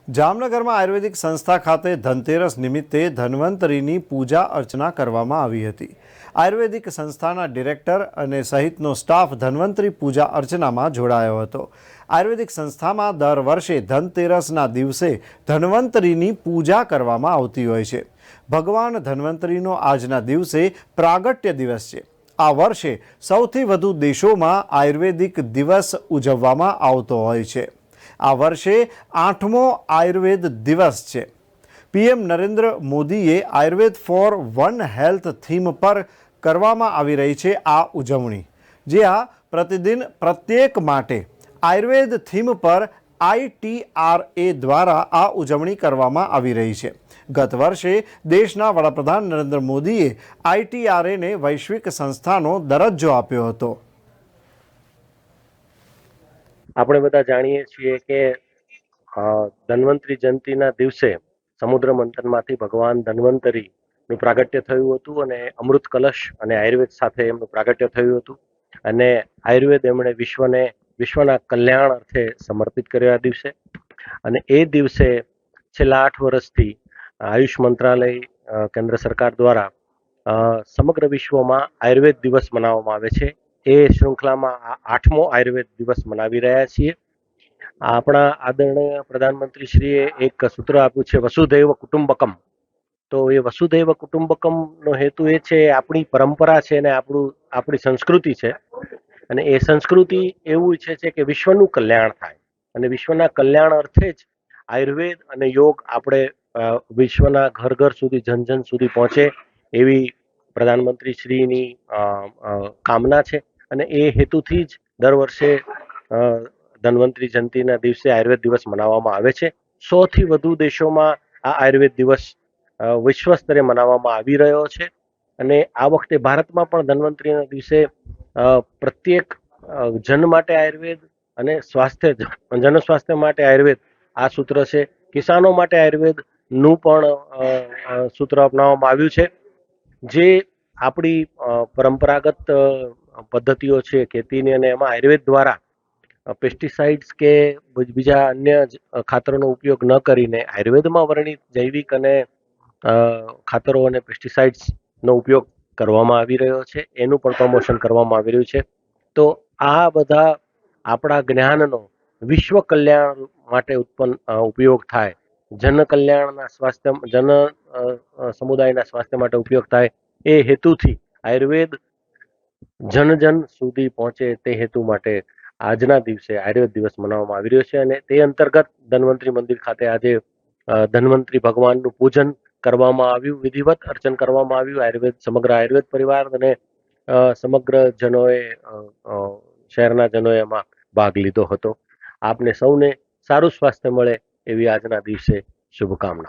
જામનગરમાં આયુર્વેદિક સંસ્થા ખાતે ધનતેરસ નિમિત્તે ધન્વંતરીની પૂજા અર્ચના કરવામાં આવી હતી। આયુર્વેદિક સંસ્થાના ડિરેક્ટર અને સહિતનો સ્ટાફ ધન્વંતરી પૂજા અર્ચનામાં જોડાયો હતો। આયુર્વેદિક સંસ્થામાં દર વર્ષે ધનતેરસના દિવસે ધન્વંતરીની પૂજા કરવામાં આવતી હોય છે। ભગવાન ધન્વંતરીનો આજના દિવસે પ્રાગટ્ય દિવસ છે। આ વર્ષે સૌથી વધુ દેશોમાં આયુર્વેદિક દિવસ ઉજવવામાં આવતો હોય છે। આ વર્ષે 8મો આયુર્વેદ દિવસ છે। પીએમ નરેન્દ્ર મોદીએ Ayurveda for one health theme પર કરવામાં આવી રહી છે આ ઉજવણી, જ્યાં પ્રતિદિન પ્રત્યેક માટે આયુર્વેદ થીમ પર ITRA દ્વારા આ ઉજવણી કરવામાં આવી રહી છે। ગત વર્ષે દેશના વડાપ્રધાન નરેન્દ્ર મોદીએ ITRAને વૈશ્વિક સંસ્થાનો દરજ્જો આપ્યો હતો। આપણે બધા જાણીએ છીએ કે ધન્વંતરી જયંતિના દિવસે સમુદ્ર મંથનમાંથી ભગવાન ધન્વંતરીનું પ્રાગટ્ય થયું હતું અને અમૃત કલશ અને આયુર્વેદ સાથે એમનું પ્રાગટ્ય થયું હતું અને આયુર્વેદ એમણે વિશ્વના કલ્યાણ અર્થે સમર્પિત કર્યો આ દિવસે। અને એ દિવસે છેલ્લા 8 વર્ષથી આયુષ મંત્રાલય કેન્દ્ર સરકાર દ્વારા સમગ્ર વિશ્વમાં આયુર્વેદ દિવસ મનાવવામાં આવે છે। એ શૃંખલામાં 8મો આયુર્વેદ દિવસ મનાવી રહ્યા છીએ। આપણા આદરણીય પ્રધાનમંત્રીશ્રીએ એક સૂત્ર આપ્યું છે વસુધૈવ કુટુંબકમ। તો એ વસુધૈવ કુટુંબકમનો હેતુ એ છે આપણી પરંપરા છે અને આપણી સંસ્કૃતિ છે અને એ સંસ્કૃતિ એવું ઈચ્છે છે કે વિશ્વનું કલ્યાણ થાય અને વિશ્વના કલ્યાણ અર્થે જ આયુર્વેદ અને યોગ આપણે વિશ્વના ઘર ઘર સુધી જન સુધી પહોંચે એવી પ્રધાનમંત્રીશ્રીની કામના છે અને એ હેતુથી જ દર વર્ષે ધન્વંતરી જયંતિના દિવસે આયુર્વેદ દિવસ મનાવવામાં આવે છે। 100થી વધુ દેશોમાં આ આયુર્વેદ દિવસ વિશ્વ સ્તરે મનાવવામાં આવી રહ્યો છે અને આ વખતે ભારતમાં પણ ધન્વંતરીના દિવસે પ્રત્યેક જન માટે આયુર્વેદ અને જન સ્વાસ્થ્ય માટે આયુર્વેદ આ સૂત્ર છે। કિસાનો માટે આયુર્વેદનું પણ સૂત્ર અપનાવવામાં આવ્યું છે, જે આપણી પરંપરાગત પદ્ધતિઓ છે ખેતીની અને એમાં આયુર્વેદ દ્વારા પેસ્ટિસાઇડ્સ કે બીજા અન્ય ખાતરોનો ઉપયોગ ન કરીને આયુર્વેદમાં વર્ણિત જૈવિક અને ખાતરો અને પેસ્ટિસાઇડ્સનો ઉપયોગ કરવામાં આવી રહ્યો છે, એનું પણ પ્રમોશન કરવામાં આવી રહ્યું છે। તો આ બધા આપણા જ્ઞાનનો વિશ્વ કલ્યાણ માટે ઉપયોગ થાય, જન કલ્યાણના સ્વાસ્થ્ય જન સમુદાયના સ્વાસ્થ્ય માટે ઉપયોગ થાય એ હેતુથી આયુર્વેદ જન સુધી પહોંચે તે હેતુ માટે આજના દિવસે આયુર્વેદ દિવસ મનાવવામાં આવી રહ્યો છે અને તે અંતર્ગત ધન્વંતરી મંદિર ખાતે આજે ધન્વંતરી ભગવાનનું પૂજન કરવામાં આવ્યું, વિધિવત અર્ચન કરવામાં આવ્યું। સમગ્ર આયુર્વેદ પરિવાર અને સમગ્ર જનોએ શહેરના જનોએ એમાં ભાગ લીધો હતો। આપને સૌને સારું સ્વાસ્થ્ય મળે એવી આજના દિવસે શુભકામના।